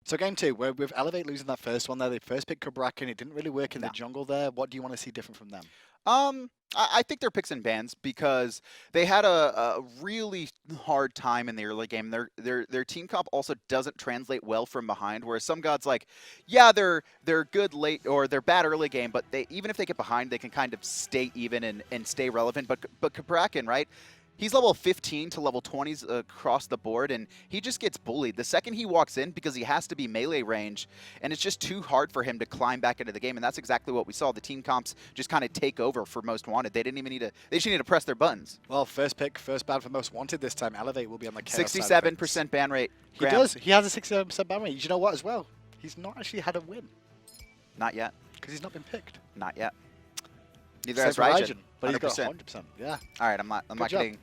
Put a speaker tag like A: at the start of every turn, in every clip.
A: So game 2, with eLevate losing that first one there, they first picked Cabrakan. It didn't really work in the jungle there. What do you want to see different from them?
B: I think they're picks and bans because they had a really hard time in the early game. Their team comp also doesn't translate well from behind, whereas some gods like, yeah, they're good late or they're bad early game, but they even if they get behind, they can kind of stay even and stay relevant. But Cabrakan, right? He's level 15 to level 20s across the board, and he just gets bullied the second he walks in because he has to be melee range, and it's just too hard for him to climb back into the game, and that's exactly what we saw. The team comps just kind of take over for Most Wanted. They didn't even need to, they just need to press their buttons.
A: Well, first pick, first ban for Most Wanted this time. eLevate will be on the chaos
B: 67% ban rate.
A: He does. He has a 67% ban rate. You know what as well? He's not actually had a win.
B: Not yet.
A: Because he's not been picked.
B: Not yet. Neither has Raijin.
A: But he's got 100%. Yeah.
B: All right, I'm not getting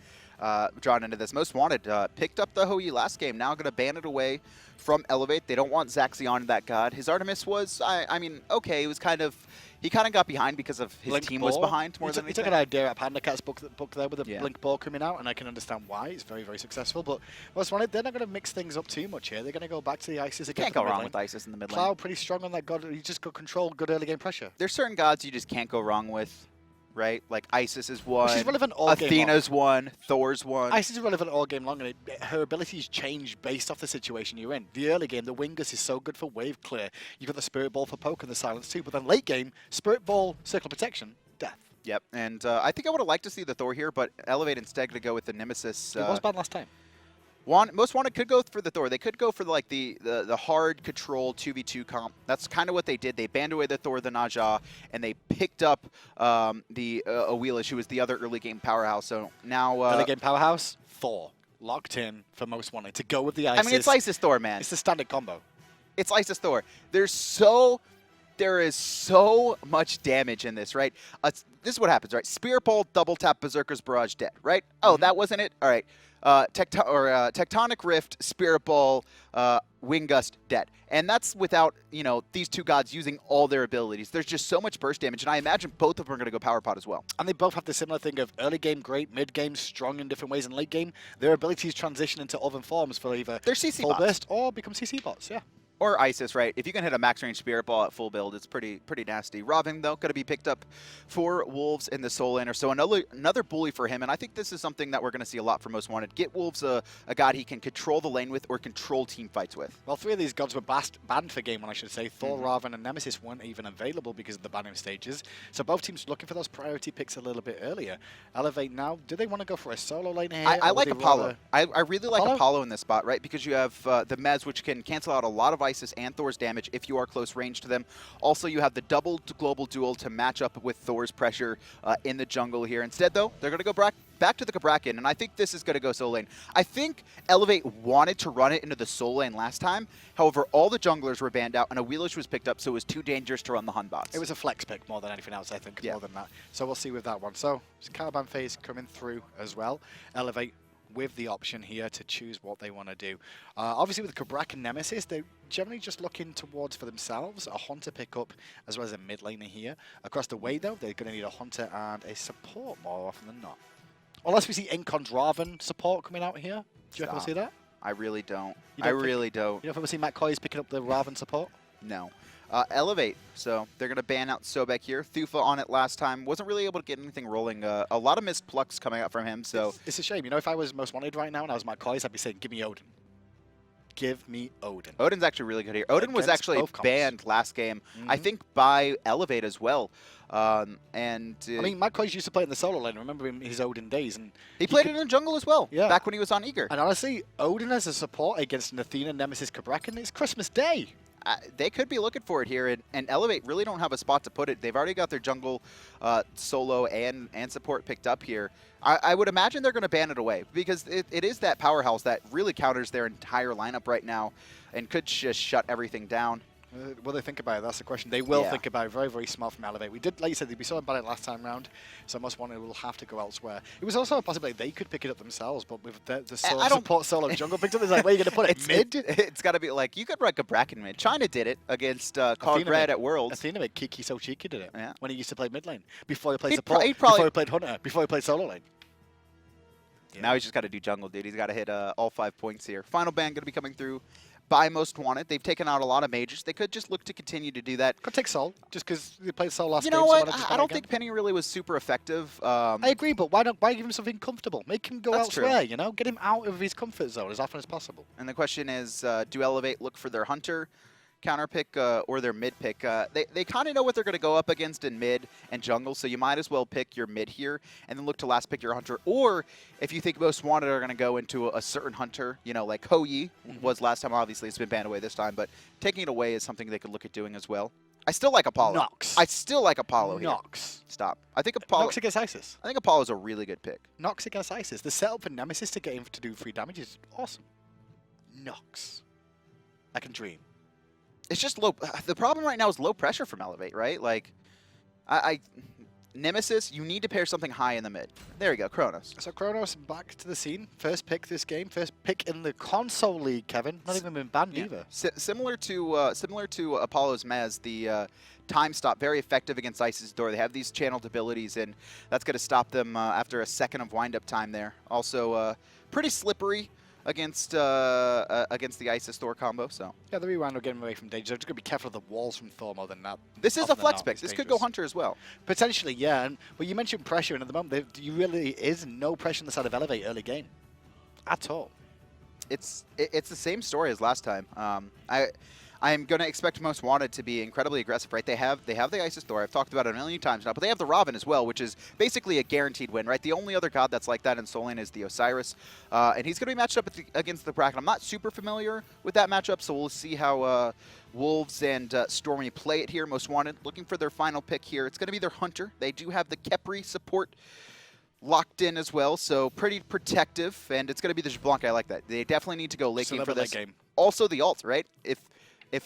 B: drawn into this. Most Wanted picked up the Hou-Yi last game. Now going to ban it away from eLevate. They don't want Zachsy on that god. His Artemis was, I mean, okay. It was kind of, he kind of got behind because of his team was behind more than anything.
A: He took an idea at PandaCat's book there with the Blink ball coming out, and I can understand why. It's very, very successful. But Most Wanted, they're not going to mix things up too much here. They're going to go back to the Isis again.
B: Can't go wrong with Isis in the mid lane.
A: Cloud pretty strong on that god. He just got control, good early game pressure.
B: There's certain gods you just can't go wrong with. Right? Like Isis is one,
A: she's relevant all game
B: Athena's
A: long.
B: one, Thor's one.
A: Isis is relevant all game long, and her abilities change based off the situation you're in. The early game, the Wingus is so good for wave clear. You've got the Spirit Ball for poke and the Silence too, but then late game, Spirit Ball, Circle Protection, death.
B: Yep, and I think I would have liked to see the Thor here, but eLevate instead to go with the Nemesis.
A: It was bad last time.
B: Most Wanted could go for the Thor. They could go for like the hard control 2v2 comp. That's kind of what they did. They banned away the Thor, the Naja, and they picked up the Awelish, who was the other early game powerhouse. So now
A: early game powerhouse, Thor locked in for Most Wanted to go with the Isis.
B: I mean, it's Isis Thor, man.
A: It's the standard combo.
B: It's Isis Thor. There is so much damage in this, right? This is what happens, right? Spirit Ball, double tap, Berserker's Barrage, dead, right? Oh, that wasn't it? All right. Tectonic Rift, Spirit Ball, Wing Gust, dead. And that's without, you know, these two gods using all their abilities. There's just so much burst damage, and I imagine both of them are going to go Power Pod as well.
A: And they both have the similar thing of early game great, mid game strong in different ways, and late game their abilities transition into other forms for either
B: they're CC
A: full
B: bots.
A: burst or become CC bots, yeah.
B: Or Isis, right? If you can hit a max range Spirit Ball at full build, it's pretty nasty. Ravana, though, going to be picked up for Wolves in the Soul Laner. So another bully for him, and I think this is something that we're going to see a lot from Most Wanted. Get Wolves a god he can control the lane with or control team fights with.
A: Well, 3 of these gods were banned for game 1, I should say. Thor, Ravana, and Nemesis weren't even available because of the banning stages. So both teams looking for those priority picks a little bit earlier. eLevate now, do they want to go for a solo lane here?
B: I like Apollo. I really like Apollo in this spot, right? Because you have the Mez, which can cancel out a lot of Isis and Thor's damage if you are close range to them. Also, you have the double global duel to match up with Thor's pressure in the jungle here. Instead, though, they're going to go back to the Cabrakan, and I think this is going to go soul lane. I think eLevate wanted to run it into the soul lane last time. However, all the junglers were banned out, and Awelish was picked up, so it was too dangerous to run the Hun bots.
A: It was a flex pick more than anything else, I think, more than that. So we'll see with that one. So, Caravan phase coming through as well. eLevate with the option here to choose what they want to do. Obviously with Cabrakan Nemesis, they're generally just looking towards for themselves a Hunter pickup as well as a mid laner here. Across the way though, they're going to need a Hunter and a support more often than not. Unless we see Incon's Raven support coming out here. Do you reckon we'll see that?
B: I really don't.
A: I
B: really don't.
A: You know if we'll see Matt Koiz picking up the Raven support?
B: No. eLevate, so they're going to ban out Sobek here. Thoofa on it last time. Wasn't really able to get anything rolling. A lot of missed plucks coming out from him, so...
A: It's a shame. You know, if I was Most Wanted right now and I was Matt Koiz, I'd be saying, give me Odin. Give me Odin.
B: Odin's actually really good here. Odin was actually banned last game, I think by eLevate as well. I
A: mean, Matt Koiz used to play in the solo lane. Remember him his Odin days, and
B: he played it in jungle as well. Yeah, back when he was on Eager.
A: And honestly, Odin as a support against an Athena, Nemesis, Cabrakan, it's Christmas Day.
B: They could be looking for it here, and eLevate really don't have a spot to put it. They've already got their jungle solo and support picked up here. I would imagine they're going to ban it away because it is that powerhouse that really counters their entire lineup right now and could just shut everything down.
A: Will they think about it? That's the question. They will think about it. Very, very smart from eLevate. We did, like you said, we saw them ban it last time round, so Most Wanted will have to go elsewhere. It was also a possibility they could pick it up themselves, but with the support solo jungle picked up, it's like, where are you going to put it? Mid?
B: It's got to be like, you could run Cabrakan mid. China did it against Cog Red at Worlds.
A: Athena made Kiki so cheeky did it when he used to play mid lane. Before he played
B: support,
A: before he played Hunter, before he played solo lane.
B: Now he's just got to do jungle, dude. He's got to hit all 5 points here. Final ban going to be coming through by Most Wanted. They've taken out a lot of mages. They could just look to continue to do that.
A: Could take Soul, just because they played Soul last
B: You
A: game.
B: know
A: So
B: what? I don't think Penny really was super effective.
A: I agree, but why give him something comfortable? Make him go
B: That's
A: elsewhere,
B: true.
A: you know? Get him out of his comfort zone as often as possible.
B: And the question is, do eLevate look for their Hunter counter pick or their mid pick? They kind of know what they're going to go up against in mid and jungle, so you might as well pick your mid here and then look to last pick your Hunter. Or if you think Most Wanted are going to go into a certain Hunter, you know, like Koiz was last time, obviously it's been banned away this time, but taking it away is something they could look at doing as well. I still like Apollo.
A: Nox.
B: I still like Apollo here.
A: Nox.
B: Stop. I think Apollo.
A: Nox against Isis.
B: I think Apollo's a really good pick.
A: Nox against Isis. The setup for Nemesis to get him to do free damage is awesome. Nox. I can dream.
B: It's just low. The problem right now is low pressure from eLevate, right? Like, Nemesis, you need to pair something high in the mid. There you go, Chronos.
A: So Chronos back to the scene. First pick this game. First pick in the console league, Kevin. Not even been banned either.
B: Similar to Apollo's Mez, the time stop very effective against Isis Door. They have these channeled abilities, and that's going to stop them after a second of wind-up time there. Also, pretty slippery against the Isis Thor combo. So
A: yeah, the rewind will get him away from danger. Just gotta be careful of the walls from Thor more than that.
B: This is a flex pick. This could go Hunter as well.
A: Potentially, yeah. But you mentioned pressure, and at the moment, you really is no pressure on the side of eLevate early game, at all.
B: It's the same story as last time. I'm going to expect Most Wanted to be incredibly aggressive, right? They have the Isis Thor. I've talked about it a million times now, but they have the Ravana as well, which is basically a guaranteed win, right? The only other god that's like that in Soul Lane is the Osiris, and he's going to be matched up against the Bracken. I'm not super familiar with that matchup, so we'll see how Wolves and Stormy play it here. Most Wanted looking for their final pick here. It's going to be their Hunter. They do have the Khepri support locked in as well, so pretty protective, and it's going to be the XBalanque. I like that. They definitely need to go late game for this.
A: Game.
B: Also the ult, right?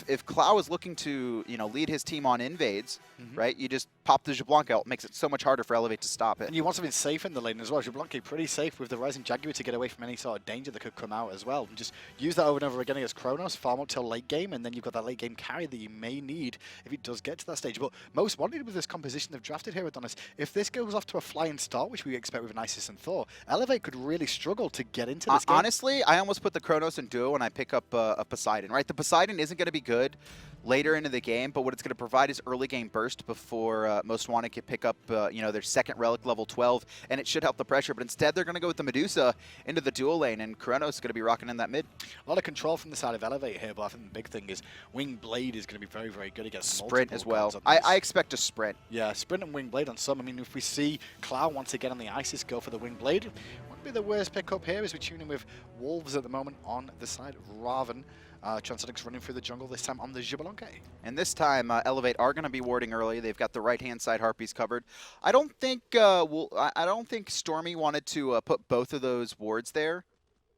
B: If Clow is looking to, you know, lead his team on invades, right, you just pop the XBalanque out. Makes it so much harder for eLevate to stop it.
A: And you want something safe in the lane as well. XBalanque pretty safe with the Rising Jaguar to get away from any sort of danger that could come out as well. And just use that over and over again against Chronos, farm up till late game, and then you've got that late game carry that you may need if it does get to that stage. But Most Wanted with this composition they've drafted here, Adonis, if this goes off to a flying start, which we expect with Isis and Thor, eLevate could really struggle to get into this game.
B: Honestly, I almost put the Chronos in duo when I pick up a Poseidon, right? The Poseidon isn't going to be good later into the game, but what it's going to provide is early game burst before Most Wanted can pick up you know, their second relic level 12, and it should help the pressure. But instead, they're going to go with the Medusa into the dual lane, and Chronos is going to be rocking in that mid.
A: A lot of control from the side of eLevate here, but I think the big thing is Wing Blade is going to be very, very good against
B: sprint as well.
A: gods
B: I expect a sprint.
A: Yeah, sprint and Wing Blade on some. I mean, if we see Clow once again on the Isis go for the Wing Blade, wouldn't be the worst pickup here as we tune in with Wolves at the moment on the side of Ravana. Transonics running through the jungle this time on the XBalanque.
B: And this time, eLevate are going to be warding early. They've got the right-hand side Harpies covered. I don't think I don't think Stormy wanted to put both of those wards there,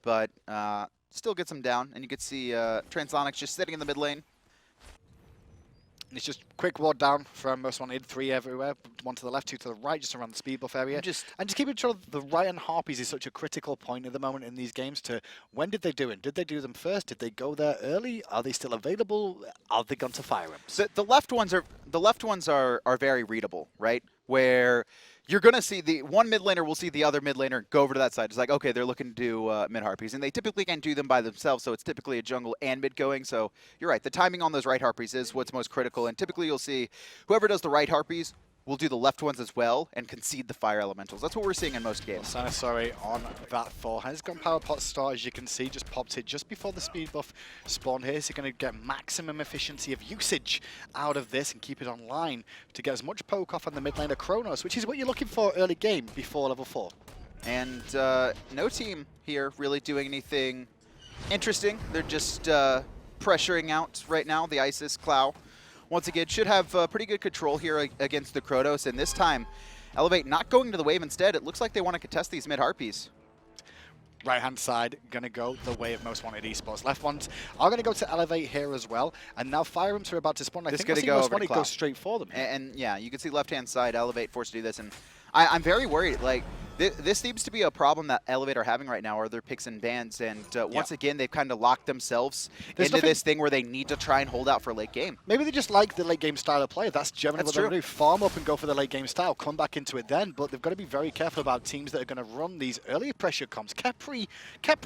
B: but still gets them down. And you can see Transonics just sitting in the mid lane.
A: And it's just quick ward down from Most Wanted, 3 everywhere, 1 to the left, 2 to the right, just around the speed buff area. And just keeping control of the right-hand Harpies is such a critical point at the moment in these games to when did they do it? Did they do them first? Did they go there early? Are they still available? Are they going to fire them?
B: The left ones are very readable, right? Where you're going to see the one mid laner will see the other mid laner go over to that side. It's like, okay, they're looking to do mid Harpies. And they typically can't do them by themselves, so it's typically a jungle and mid going. So you're right. The timing on those right Harpies is what's most critical. And typically you'll see whoever does the right Harpies will do the left ones as well and concede the fire elementals. That's what we're seeing in most games.
A: Sorry on that Thor. Has gone power pot start, as you can see, just popped it just before the speed buff spawned here. So you're going to get maximum efficiency of usage out of this and keep it online to get as much poke off on the mid laner Chronos, which is what you're looking for early game before level 4.
B: And no team here really doing anything interesting. They're just pressuring out right now the Isis Clow. Once again, should have pretty good control here against the Chronos, and this time, eLevate not going to the wave instead. It looks like they want to contest these mid-Harpies.
A: Right-hand side, going to go the way of Most Wanted Esports. Left ones are going to go to eLevate here as well, and now Fire Rooms are about to spawn. I think we'll see Most Wanted go straight for them.
B: And yeah, you can see left-hand side, eLevate forced to do this, and I'm very worried. Like, This seems to be a problem that eLevate are having right now, are their picks and bans, and once again, they've kind of locked themselves into this thing where they need to try and hold out for late game.
A: Maybe they just like the late game style of play. That's generally what they're going to do. Farm up and go for the late game style, come back into it then, but they've got to be very careful about teams that are going to run these earlier pressure comps. Khepri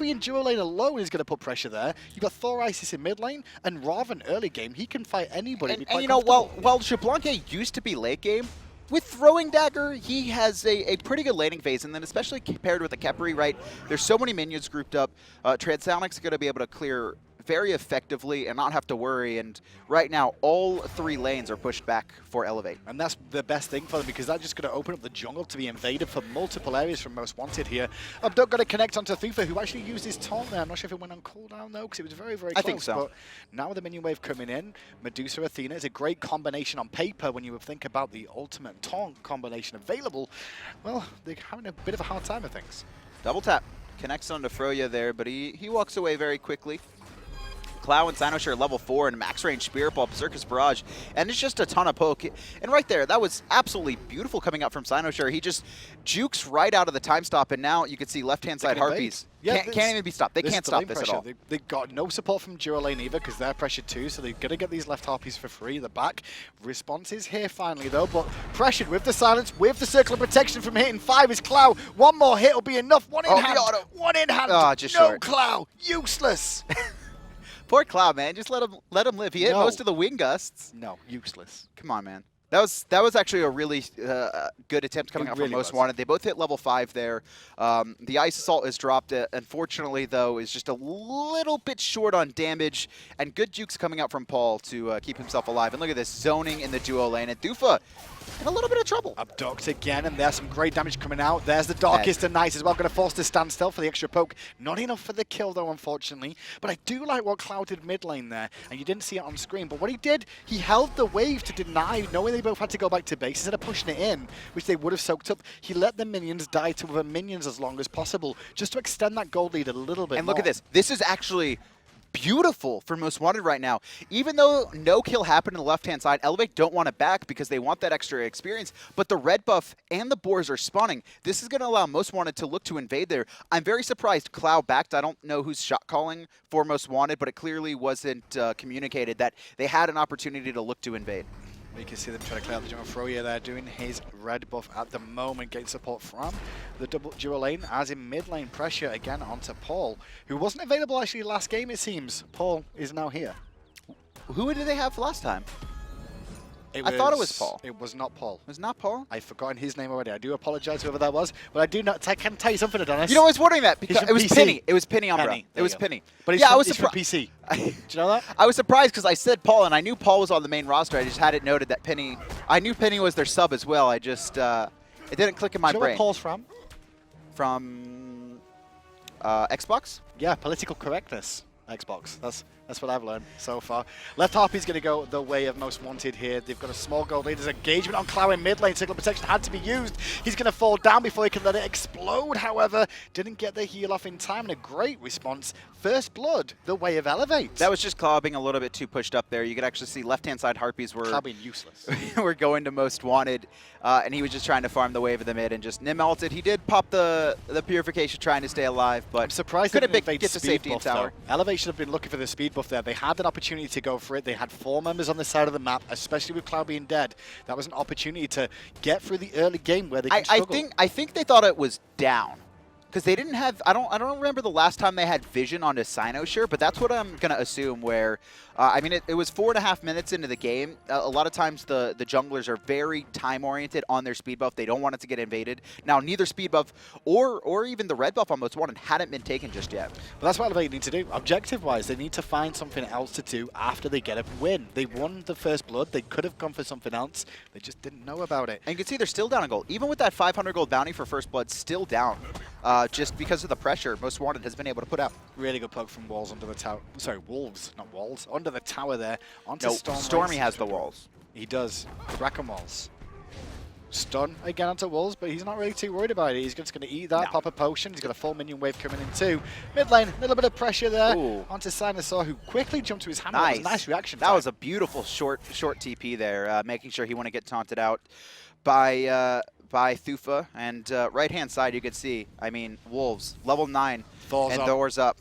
A: in dual lane alone is going to put pressure there. You've got Thor Isis in mid lane, and Ravana early game. He can fight anybody.
B: And you know, while Xbalanque used to be late game, with Throwing Dagger, he has a pretty good laning phase, and then especially paired with the Khepri, right? There's so many minions grouped up. Transonics are going to be able to clear very effectively and not have to worry, and right now all 3 lanes are pushed back for eLevate.
A: And that's the best thing for them, because that's just going to open up the jungle to be invaded for multiple areas from Most Wanted here. Abduct got to connect onto Thoofa, who actually used his taunt there. I'm not sure if it went on cooldown though, because it was very, very close.
B: I think so.
A: But now with the minion wave coming in, Medusa, Athena is a great combination on paper when you would think about the ultimate taunt combination available. Well, they're having a bit of a hard time with things.
B: Double tap. Connects onto Froyuh there, but he walks away very quickly. Clow and XCynosurex level 4 and max range Spirit Ball, Berserker's Barrage, and it's just a ton of poke. And right there, that was absolutely beautiful coming out from XCynosurex. He just jukes right out of the time stop, and now you can see left-hand side Harpies. Yeah, can't even be stopped. They can't stop this at all.
A: They got no support from dual lane either, because they're pressured too, so they're going to get these left Harpies for free. The back response is here finally though, but pressured with the silence, with the circle of protection from hitting 5 is Clow. One more hit will be enough. One in hand. One in hand.
B: Oh, just
A: no
B: short.
A: Clow. Useless.
B: Poor Cloud, man. Just let him live. He hit most of the wing gusts.
A: No, useless.
B: Come on, man. That was actually a really good attempt coming out from Most Wanted. They both hit level 5 there. The Ice Assault is dropped. Unfortunately, though, is just a little bit short on damage. And good jukes coming out from Paul to keep himself alive. And look at this zoning in the duo lane. And Thoofa in a little bit of trouble.
A: Abduct again, and there's some great damage coming out. There's the Darkest of Nights as well. Going to force to stand still for the extra poke. Not enough for the kill, though, unfortunately. But I do like what Cloud did mid lane there. And you didn't see it on screen. But what he did, he held the wave to deny, knowing they both had to go back to base. Instead of pushing it in, which they would have soaked up, he let the minions die to other minions as long as possible, just to extend that gold lead a little bit more.
B: And look at this. This is actually beautiful for Most Wanted right now. Even though no kill happened on the left-hand side, eLevate don't want it back because they want that extra experience, but the red buff and the boars are spawning. This is going to allow Most Wanted to look to invade there. I'm very surprised Cloud backed. I don't know who's shot calling for Most Wanted, but it clearly wasn't communicated that they had an opportunity to look to invade.
A: You can see them trying to clear out the jungle. Froyuh there doing his red buff at the moment, getting support from the dual lane, as in mid lane pressure again onto Paul, who wasn't available actually last game, it seems. Paul is now here.
B: Who did they have last time? I thought it was Paul.
A: It was not Paul.
B: It was not Paul?
A: I've forgotten his name already. I do apologize, whoever that was. But I do not. I can tell you something, Adonis.
B: You know, I was wondering that because it was
A: PC.
B: Penny. It was Penny Umbra. It was Penny.
A: But
B: yeah,
A: he's from PC. Do you know that?
B: I was surprised because I said Paul, and I knew Paul was on the main roster. I just had it noted that Penny. I knew Penny was their sub as well. I just it didn't click in my brain.
A: Do you know where Paul's from?
B: From Xbox.
A: Yeah, political correctness. Xbox. That's what I've learned so far. Left Harpy's going to go the way of Most Wanted here. They've got a small gold lead. There's engagement on Clow in mid lane. Signal protection had to be used. He's going to fall down before he can let it explode. However, didn't get the heal off in time, and a great response. First blood, the way of eLevate.
B: That was just Clow being a little bit too pushed up there. You could actually see left-hand side Harpies were...
A: Clow being useless.
B: were going to Most Wanted, and he was just trying to farm the wave of the mid and just Nim ulted. He did pop the Purification trying to stay alive, but
A: I'm surprised
B: couldn't
A: get
B: the safety in tower.
A: eLevate should have been looking for the speed buff there. They had an opportunity to go for it. They had 4 members on the side of the map, especially with Cloud being dead. That was an opportunity to get through the early game where they can struggle.
B: I think they thought it was down. Because they didn't have, I don't remember the last time they had vision on XCynosurex, but that's what I'm going to assume where, I mean, it was 4.5 minutes into the game. A lot of times the junglers are very time-oriented on their speed buff. They don't want it to get invaded. Now, neither speed buff or even the red buff on Most Wanted hadn't been taken just yet.
A: But that's what eLevate need to do. Objective-wise, they need to find something else to do after they get a win. They won the first blood. They could have gone for something else. They just didn't know about it.
B: And you can see they're still down a gold. Even with that 500 gold bounty for first blood, still down. Just because of the pressure Most Wanted has been able to put out.
A: Really good poke from Walls under the tower. Sorry, Wolves, not Walls. Under the tower there. Onto
B: No,
A: StormyRays.
B: Stormy has the walls.
A: He does. Cabrakan Walls. Stun again onto Wolves, but he's not really too worried about it. He's just going to eat that, pop a potion. He's got a full minion wave coming in too. Mid lane, a little bit of pressure there.
B: Ooh.
A: Onto XCynosurex, who quickly jumped to his hammer.
B: Nice.
A: That was a nice reaction.
B: That was a beautiful short TP there, making sure he wouldn't get taunted out by by Thoofa. And right-hand side, you can see, I mean, Wolves, level 9,
A: Thor's
B: and
A: up.
B: Thor's up.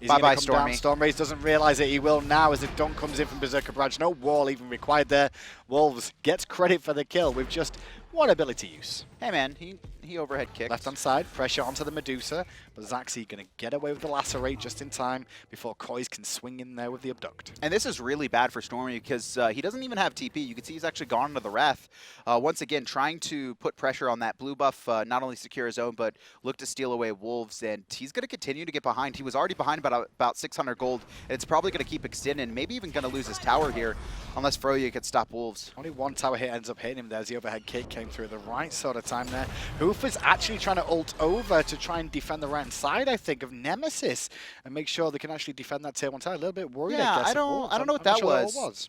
A: Bye-bye,
B: Stormy.
A: StormyRays doesn't realize it. He will now as the dunk comes in from Berserker Branch. No wall even required there. Wolves gets credit for the kill with just one ability use.
B: Hey, man, he overhead kicked.
A: Left-hand side, pressure onto the Medusa. But Zachsy going to get away with the lacerate just in time before Koiz can swing in there with the abduct.
B: And this is really bad for Stormy because he doesn't even have TP. You can see he's actually gone into the Wrath. Once again, trying to put pressure on that blue buff, not only secure his own, but look to steal away Wolves. And he's going to continue to get behind. He was already behind about 600 gold. And it's probably going to keep extending, maybe even going to lose his tower here, unless Froyuh could stop Wolves.
A: Only one tower hit ends up hitting him. There's the overhead kick, came through the right sort of time there. Hoofa's actually trying to ult over to try and defend the right side, I think, of Nemesis and make sure they can actually defend that tier 1 tower. A little bit worried,
B: Yeah,
A: I guess.
B: I don't know what that was.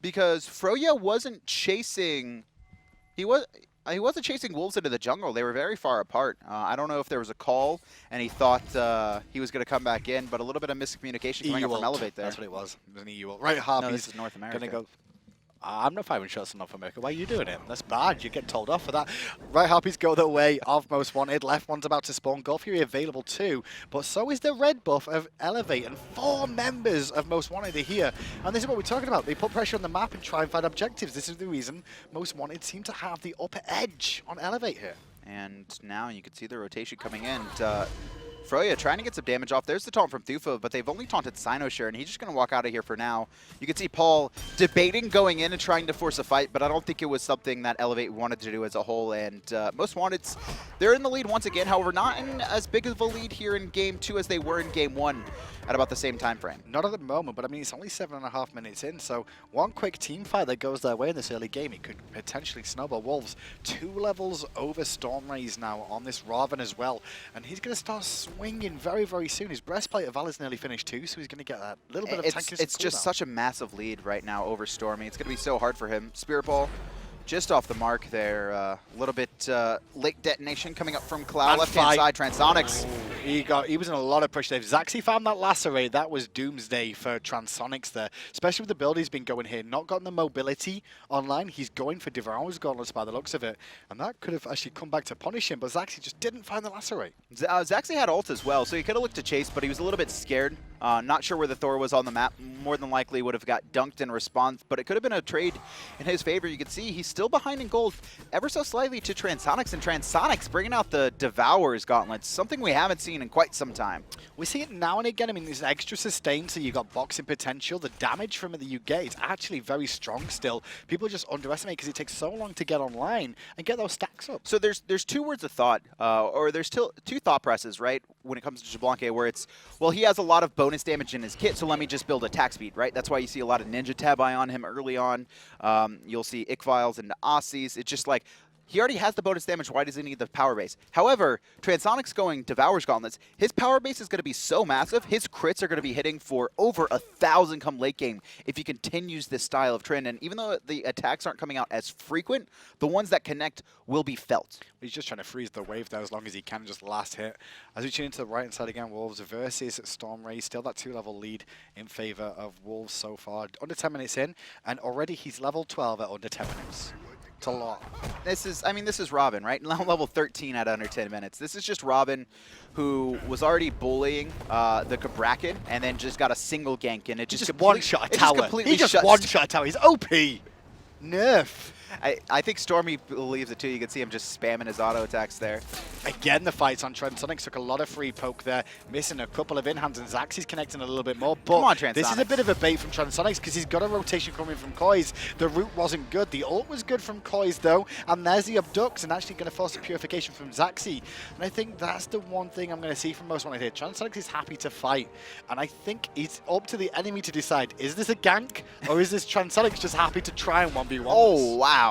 B: Because Froyuh wasn't chasing... He wasn't chasing Wolves into the jungle. They were very far apart. I don't know if there was a call and he thought he was going to come back in, but a little bit of miscommunication coming up from eLevate there.
A: That's what it was. It was an EU ult. Right, Harpy's
B: no, this is North America.
A: Gonna go. I'm not firing shots in North America. Why are you doing it? That's bad. You're getting told off for that. Right, Harpies go the way of Most Wanted. Left one's about to spawn. Golf Fury available too. But so is the red buff of eLevate. And 4 members of Most Wanted are here. And this is what we're talking about. They put pressure on the map and try and find objectives. This is the reason Most Wanted seem to have the upper edge on eLevate here.
B: And now you can see the rotation coming in. Froyuh trying to get some damage off. There's the taunt from Thoofa, but they've only taunted xCynosurex, and he's just going to walk out of here for now. You can see Paul debating going in and trying to force a fight, but I don't think it was something that eLevate wanted to do as a whole. And Most Wanted's, they're in the lead once again. However, not in as big of a lead here in Game 2 as they were in Game 1 at about the same time frame.
A: Not at the moment, but I mean, it's only 7.5 minutes in, so one quick team fight that goes their way in this early game, it could potentially snowball. Wolves 2 levels over StormyRays now on this Ravana as well, and he's going to start swinging very, very soon. His breastplate of Valor's nearly finished too, so he's going to get that little bit of tankiness.
B: It's just such a massive lead right now over Stormy. It's going to be so hard for him. Spirit Ball just off the mark there. A little bit late detonation coming up from Cloud. Left-hand side, Transonics.
A: He was in a lot of pressure there. Zachsy found that lacerate. That was doomsday for Transonics there, especially with the build he's been going here. Not gotten the mobility online. He's going for Devourer's Gauntlets by the looks of it, and that could have actually come back to punish him, but Zachsy just didn't find the lacerate.
B: Zachsy had ult as well, so he could have looked to chase, but he was a little bit scared. Not sure where the Thor was on the map. More than likely would have got dunked in response, but it could have been a trade in his favor. You can see he's still behind in gold ever so slightly to Transonics, and Transonics bringing out the Devourer's Gauntlets, something we haven't seen in quite some time.
A: We see it now and again. I mean, there's extra sustain, so you got boxing potential. The damage from it that you get is actually very strong still. People just underestimate because it takes so long to get online and get those stacks up.
B: So there's 2 words of thought, or there's 2 thought presses, right, when it comes to Xbalanque, where it's, well, he has a lot of bonus damage in his kit, so let me just build attack speed, right? That's why you see a lot of Ninja Tabi on him early on. You'll see Ickviles and Aussies. It's just like, he already has the bonus damage. Why does he need the power base? However, Transonics going Devourer's Gauntlets, his power base is going to be so massive, his crits are going to be hitting for over 1,000 come late game if he continues this style of trend. And even though the attacks aren't coming out as frequent, the ones that connect will be felt.
A: He's just trying to freeze the wave there as long as he can, just last hit. As we tune into the right-hand side again, Wolves versus StormyRays, still that 2-level lead in favor of Wolves so far. Under 10 minutes in, and already he's level 12 at under 10 minutes. It's a lot.
B: This is Robin, right? Level 13 at under 10 minutes. This is just Robin, who was already bullying the Cabrakan, and then just got a single gank, and it just
A: one-shot a tower. He just one-shot a tower. He's OP. Nerf.
B: I think Stormy believes it too. You can see him just spamming his auto attacks there.
A: Again, the fights on Transonics took a lot of free poke there, missing a couple of in-hands, and Zachsy's connecting a little bit more. But
B: come on,
A: this is a bit of a bait from Transonics because he's got a rotation coming from Koiz. The root wasn't good. The ult was good from Koiz though, and there's the abducts, and actually going to force a purification from Zachsy. And I think that's the one thing I'm going to see from Most Wanted here. Transonics is happy to fight, and I think it's up to the enemy to decide, is this a gank, or is this Transonics just happy to try and 1v1?
B: Oh, wow.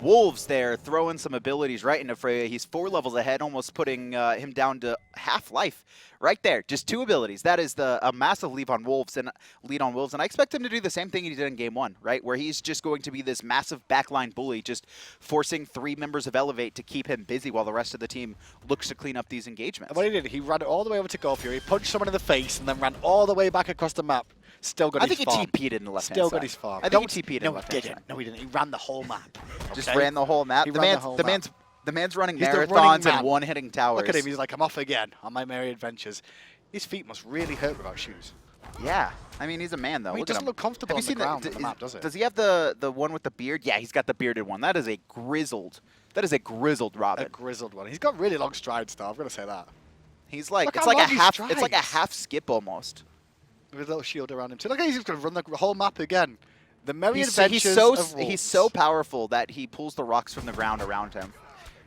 B: Wolves there throwing some abilities right into Froyuh. He's 4 levels ahead, almost putting him down to half life right there. Just 2 abilities. That is a massive lead on Wolves, and I expect him to do the same thing he did in Game 1, right? Where he's just going to be this massive backline bully, just forcing 3 members of eLevate to keep him busy while the rest of the team looks to clean up these engagements.
A: And what he did, he ran all the way over to Golf Fury, punched someone in the face, and then ran all the way back across the map. Still got his farm.
B: I think he TP'd in the left-hand side.
A: Still got his farm.
B: I think he TP'd in the left-hand side.
A: No, he didn't. He ran the whole map.
B: Just ran the whole map. The man's The man's running
A: He's the running
B: marathons
A: man.
B: and one-hitting towers.
A: Look at him. He's like, I'm off again on my merry adventures. His feet must really hurt without shoes.
B: Yeah. I mean, he's a man, though.
A: I mean, he
B: Look at
A: doesn't
B: him.
A: look comfortable on the ground on the map, does it?
B: Does he have the one with the beard? Yeah, he's got the bearded one. That is a grizzled Robin.
A: A grizzled one. He's got really long strides, though. I've got to say that.
B: He's like,
A: Look
B: it's
A: how
B: like a
A: long he
B: half. It's like a
A: strides.
B: half skip almost.
A: With a little shield around him too. Look, he's just going to run the whole map again. The merry
B: He's
A: adventures of Wolves.
B: he's so powerful that he pulls the rocks from the ground around him.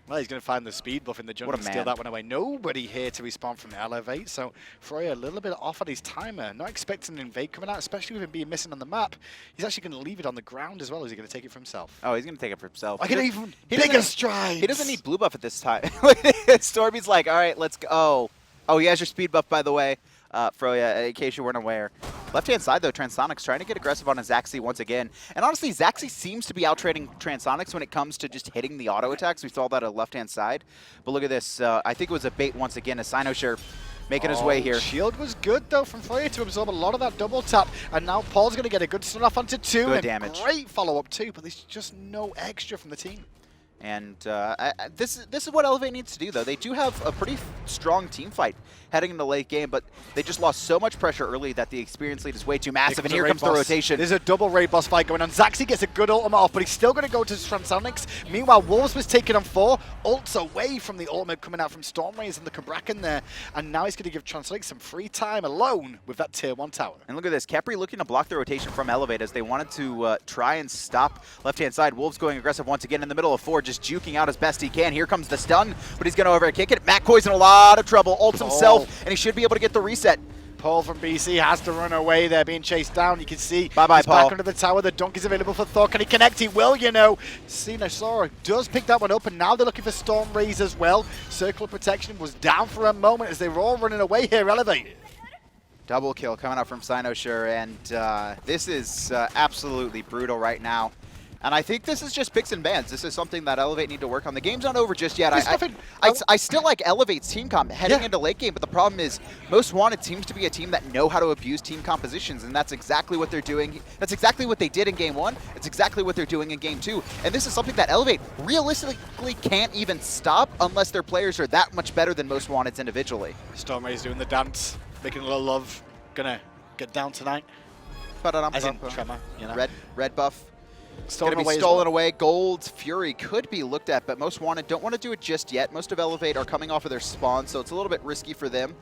A: Well, he's going to find the speed buff in the jungle and steal that one away. Nobody here to respawn from the eLevate, so Froyuh a little bit off on his timer. Not expecting an invade coming out, especially with him being missing on the map. He's actually going to leave it on the ground as well. Is he going to take it for himself?
B: Oh, he's going to take it for himself.
A: I can even bigger strides.
B: He doesn't need blue buff at this time. Stormy's like, all right, let's go. Oh, he has your speed buff, by the way, Froyuh, in case you weren't aware. Left-hand side, though, Transonics trying to get aggressive on a Zachsy once again. And honestly, Zachsy seems to be out-trading Transonics when it comes to just hitting the auto attacks. We saw that on left-hand side. But look at this. I think it was a bait once again. xCynosurex making his way here.
A: Shield was good, though, from Froyuh to absorb a lot of that double tap. And now Paul's going to get a good stun off onto 2.
B: Good damage.
A: Great follow-up, too, but there's just no extra from the team.
B: And this is what eLevate needs to do, though. They do have a pretty strong team fight heading into the late game, but they just lost so much pressure early that the experience lead is way too massive, and here comes the rotation.
A: There's a double raid boss fight going on. Zachsy gets a good ultimate off, but he's still going to go to Transonics. Meanwhile, Wolves was taking on 4. Ults away from the ultimate coming out from StormyRays and the Cabrakan there, and now he's going to give Transonics some free time alone with that tier 1 tower.
B: And look at this. Khepri looking to block the rotation from eLevate as they wanted to try and stop left-hand side. Wolves going aggressive once again in the middle of 4, just juking out as best he can. Here comes the stun, but he's going to overkick it. Koiz in a lot of trouble. Ults himself, and he should be able to get the reset.
A: Paul from BC has to run away there, being chased down. You can see he's
B: Paul.
A: back under the tower. The dunk is available for Thor. Can he connect? He will, you know. xCynosurex does pick that one up, and now they're looking for StormyRays as well. Circle of protection was down for a moment as they were all running away here. eLevate.
B: Double kill coming out from xCynosurex, and this is absolutely brutal right now. And I think this is just picks and bans. This is something that eLevate need to work on. The game's not over just yet. I still like eLevate's team comp heading into late game, but the problem is Most Wanted seems to be a team that know how to abuse team compositions, and that's exactly what they're doing. That's exactly what they did in Game 1. It's exactly what they're doing in Game 2. And this is something that eLevate realistically can't even stop unless their players are that much better than Most Wanted's individually.
A: StormyRays doing the dance, making a little love. Gonna get down tonight. As in Tremor, you know.
B: Red buff.
A: Stolen
B: Gonna be stolen away. Gold's Fury could be looked at, but Most Wanted don't want to do it just yet. Most of eLevate are coming off of their spawn, so it's a little bit risky for them.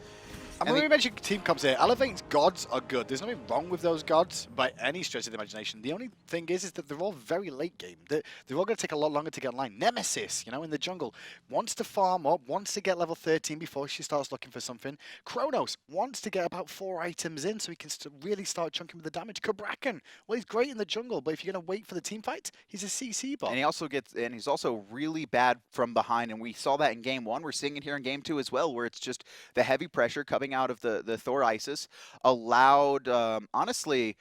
A: And when we mention team comps here, eLevate's gods are good. There's nothing wrong with those gods by any stretch of the imagination. The only thing is that they're all very late game. They're all going to take a lot longer to get online. Nemesis, you know, in the jungle, wants to farm up, wants to get level 13 before she starts looking for something. Chronos wants to get about 4 items in so he can really start chunking with the damage. Cabrakan, well, he's great in the jungle, but if you're going to wait for the team fight, he's a CC bot.
B: And he's also really bad from behind, and we saw that in Game 1. We're seeing it here in Game 2 as well, where it's just the heavy pressure coming out of the Thor Isis allowed, honestly,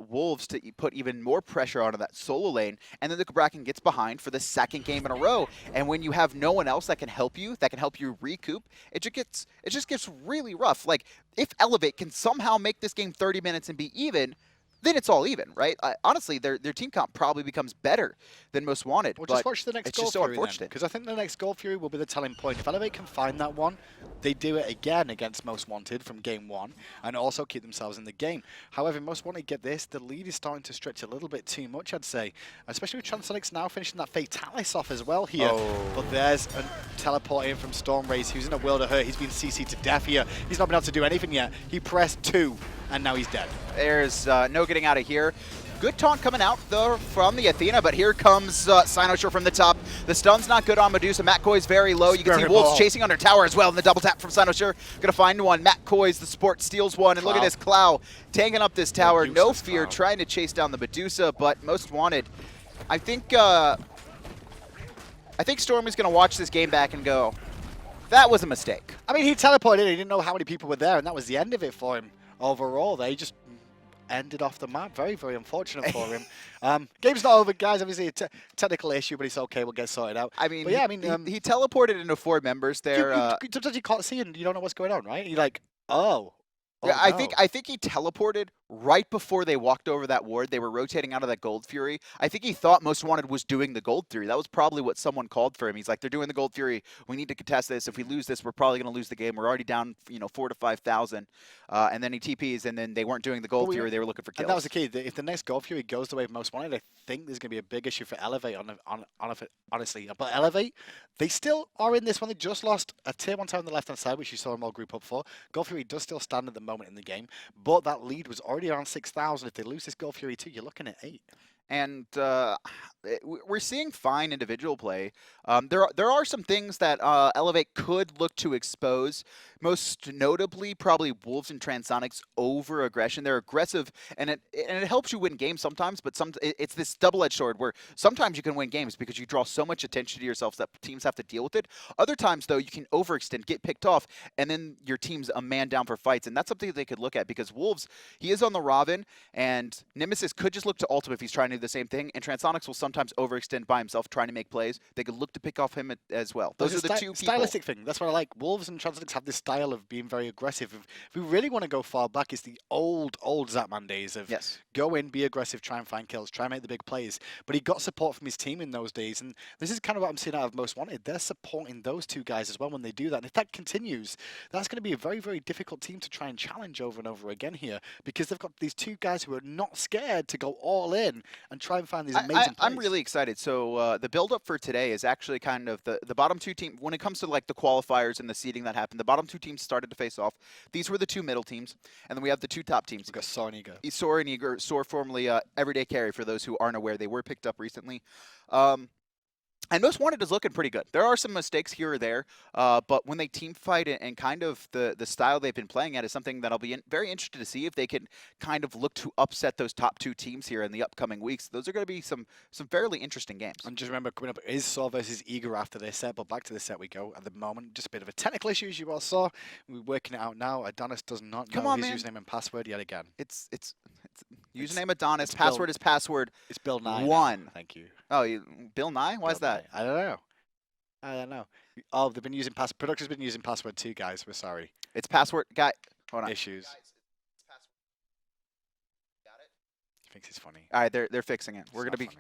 B: Wolves to put even more pressure onto that solo lane, and then the Cabrakan gets behind for the 2nd game in a row. And when you have no one else that can help you recoup, it just gets really rough. Like, if eLevate can somehow make this game 30 minutes and be even, then it's all even, right? Honestly, their team comp probably becomes better than Most Wanted.
A: Well, just watch the next Goal Fury then,
B: unfortunate.
A: because I think the next Goal Fury will be the telling point. If eLevate can find that one, they do it again against Most Wanted from Game 1 and also keep themselves in the game. However, Most Wanted get this, the lead is starting to stretch a little bit too much, I'd say, especially with Transonics now finishing that Fatalis off as well here. But there's a teleport in from StormyRays, who's in a world of hurt. He's been CC'd to death here. He's not been able to do anything yet. He pressed 2, and now he's dead.
B: There's no getting out of here. Good taunt coming out, though, from the Athena, but here comes xCynosurex from the top. The stun's not good on Medusa. Koiz very low. You can see Wolves chasing under tower as well, and the double tap from xCynosurex. Gonna find one. Koiz, the sport, steals one, and look at this Clow tanking up this tower. No fear, trying to chase down the Medusa, but Most Wanted. I think Stormy's gonna watch this game back and go, that was a mistake.
A: I mean, he teleported. He didn't know how many people were there, and that was the end of it for him. Overall, they just ended off the map. Very, very unfortunate for him. Game's not over, guys. Obviously, a technical issue, but it's okay. We'll get sorted out.
B: I mean,
A: but yeah,
B: he teleported into 4 members there.
A: Sometimes you can't see and you don't know what's going on, right? You're like, oh.
B: Yeah,
A: no.
B: I think he teleported right before they walked over that ward, they were rotating out of that Gold Fury. I think he thought Most Wanted was doing the Gold Fury. That was probably what someone called for him. He's like, they're doing the Gold Fury. We need to contest this. If we lose this, we're probably going to lose the game. We're already down, 4,000 to 5,000. And then he TPs, and then they weren't doing the Gold Fury. They were looking for kills.
A: And that was the key. If the next Gold Fury goes the way of Most Wanted, I think there's going to be a big issue for eLevate, honestly. But eLevate, they still are in this one. They just lost a tier 1 tower on the left-hand side, which you saw them all group up for. Gold Fury does still stand at the moment in the game, but that lead was already around 6,000. If they lose this Gold Fury 2, you're looking at 8.
B: And we're seeing fine individual play. There are some things that eLevate could look to expose. Most notably, probably Wolves and Transonics over aggression. They're aggressive, and it helps you win games sometimes. But it's this double-edged sword where sometimes you can win games because you draw so much attention to yourselves that teams have to deal with it. Other times, though, you can overextend, get picked off, and then your team's a man down for fights. And that's something that they could look at because Wolves, he is on the Ravana, and Nemesis could just look to ult him if he's trying to do the same thing. And Transonics will sometimes overextend by himself trying to make plays. They could look to pick off him as well. Those are the two
A: stylistic thing. That's what I like. Wolves and Transonics have this style of being very aggressive. If we really want to go far back, it's the old Zachman days of go in, be aggressive, try and find kills, try and make the big plays. But he got support from his team in those days, and this is kind of what I'm seeing out of Most Wanted. They're supporting those two guys as well when they do that. And if that continues, that's going to be a very, very difficult team to try and challenge over and over again here because they've got these two guys who are not scared to go all in and try and find these amazing plays.
B: I'm really excited. So the build-up for today is actually kind of the bottom two teams. When it comes to like the qualifiers and the seeding that happened, the bottom two teams started to face off. These were the two middle teams, and then we have the two top teams.
A: We've got Soar and Eager.
B: Soar and Eager. Soar formerly Everyday Carry, for those who aren't aware. They were picked up recently. And Most Wanted is looking pretty good. There are some mistakes here or there, but when they team fight and kind of the style they've been playing at is something that I'll be very interested to see if they can kind of look to upset those top two teams here in the upcoming weeks. Those are going to be some fairly interesting games.
A: And just remember, coming up is Saw versus Eager after this set, but back to the set we go. At the moment, just a bit of a technical issue, as you all saw. We're working it out now. Adonis does not know his username and password yet again.
B: It's username Adonis, password is password.
A: It's Bill Nye.
B: 1.
A: Thank you.
B: Oh, Bill Nye? Why is that?
A: I don't know. Oh, they've been using production's been using password 2, guys. We're sorry.
B: It's password guy. Hold on.
A: Issues.
B: Guys, it's password. Got it?
A: He thinks it's funny.
B: All right, they're fixing it. We're gonna be.
A: Funny.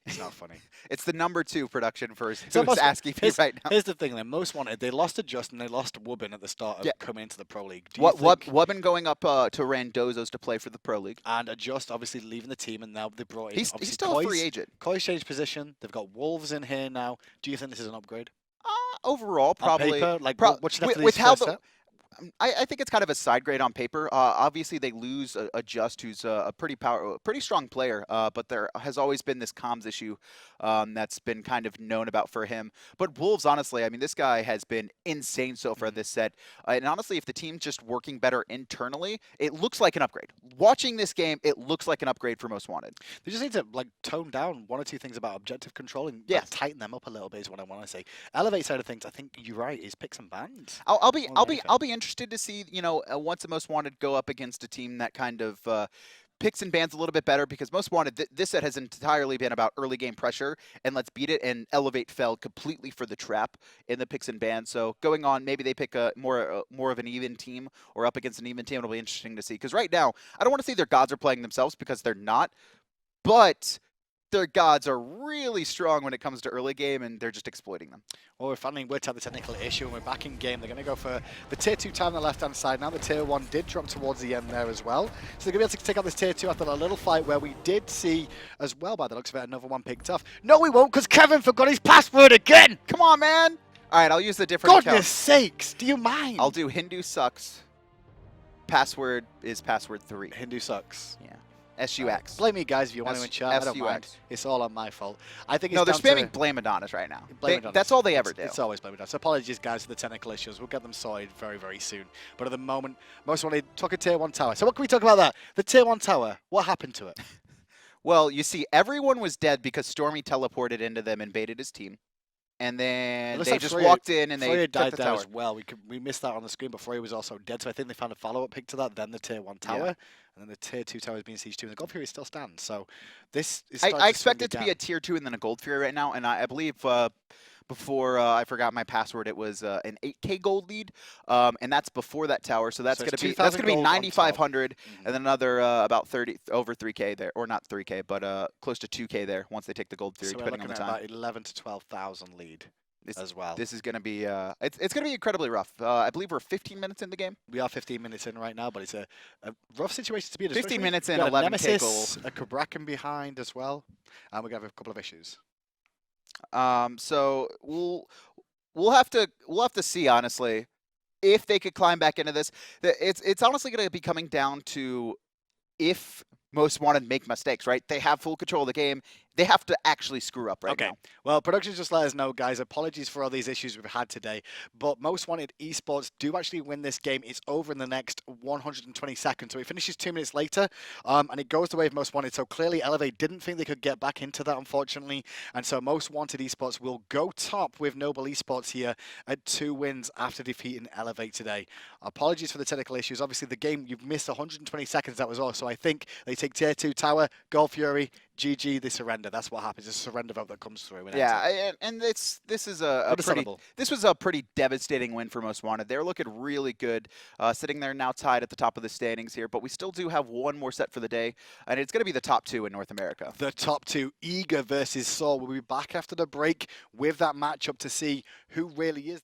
A: It's not funny.
B: It's the number 2 production for who's asking me right now.
A: Here's the thing, then. Most Wanted, they lost to Justin, they lost to Wubbin at the start of coming into the Pro League.
B: Wubbin going up to Randozzo's to play for the Pro League.
A: And Adjust obviously leaving the team, and now they brought in
B: he's still a free agent.
A: Koiz changed position. They've got Wolves in here now. Do you think this is an upgrade?
B: Overall, probably.
A: On paper, like, what should
B: with how the... I think it's kind of a side grade on paper. Obviously, they lose Adjust, who's a pretty strong player, but there has always been this comms issue that's been kind of known about for him. But Wolves, honestly, I mean, this guy has been insane so far this set. And honestly, if the team's just working better internally, it looks like an upgrade. Watching this game, it looks like an upgrade for Most Wanted.
A: They just need to like tone down 1 or 2 things about objective control and tighten them up a little bit is what I want to say. eLevate side of things, I think you're right, is pick some bans.
B: I'll be interested to see, once the Most Wanted go up against a team that kind of picks and bans a little bit better, because Most Wanted, this set has entirely been about early game pressure and let's beat it, and eLevate fell completely for the trap in the picks and bans. So going on, maybe they pick a more of an even team or up against an even team. It'll be interesting to see, because right now, I don't want to say their gods are playing themselves, because they're not, but their gods are really strong when it comes to early game, and they're just exploiting them.
A: Well, we're finally worked out the technical issue, and we're back in game. They're going to go for the tier 2 tower on the left-hand side. Now the tier 1 did drop towards the end there as well. So they're going to be able to take out this tier 2 after a little fight where we did see, as well by the looks of it, another one picked off. No, we won't, because Kevin forgot his password again!
B: Come on, man! All right, I'll use the different account.
A: Goodness sakes, do you mind?
B: I'll do Hindu sucks. Password is password 3.
A: Hindu sucks.
B: Yeah. SUX.
A: Blame me, guys, if you want to in chat. I don't mind. It's all on my fault. I think it's
B: they're spamming Blame Adonis right now. That's all they ever do.
A: It's always Blame Adonis. So apologies, guys, for the technical issues. We'll get them sorted very, very soon. But at the moment, Most Wanted took a tier 1 tower. So what can we talk about that? The tier 1 tower, what happened to it?
B: Well, you see, everyone was dead because Stormy teleported into them and baited his team. And then they just walked in and they took the tower.
A: As well. We missed that on the screen, but Froyuh was also dead. So I think they found a follow-up pick to that, then the tier 1 tower. And then the tier 2 tower is being sieged 2, and the Gold Fury still stands. So this is
B: I expect it to be a tier 2 and then a Gold Fury right now, and I believe before I forgot my password. It was an 8K gold lead, and that's before that tower. So that's
A: So
B: going
A: it's
B: to be
A: 2,000 gold on top.
B: 9,500, and then another about 30 over 3K there, or not 3K, but close to 2K there once they take the gold theory,
A: So we're
B: depending on
A: looking
B: the
A: at
B: time.
A: about 11 to 12,000 lead as well.
B: This is going to be it's going to be incredibly rough. I believe we're 15 minutes in the game.
A: We are 15 minutes in right now, but it's a rough situation to be in.
B: 15 minutes in,
A: got
B: 11K
A: a Nemesis,
B: goal.
A: a Cabrakan behind as well, and we're gonna have a couple of issues.
B: So we'll have to see, honestly, if they could climb back into this. It's honestly going to be coming down to if Most Wanted make mistakes, right? They have full control of the game. They have to actually screw up right now.
A: Well, production just let us know, guys. Apologies for all these issues we've had today. But Most Wanted Esports do actually win this game. It's over in the next 120 seconds. So it finishes 2 minutes later, and it goes the way of Most Wanted. So clearly, eLevate didn't think they could get back into that, unfortunately. And so Most Wanted Esports will go top with Noble Esports here at 2 wins after defeating eLevate today. Apologies for the technical issues. Obviously, the game, you've missed 120 seconds. That was all. So I think they take tier 2 tower, Gold Fury, GG, they surrender. That's what happens. It's a surrender vote that comes through.
B: Yeah, and this is this was a pretty devastating win for Most Wanted. They're looking really good, sitting there now tied at the top of the standings here. But we still do have one more set for the day, and it's going to be the top 2 in North America.
A: The top 2, Eager versus Thor. We'll be back after the break with that matchup to see who really is.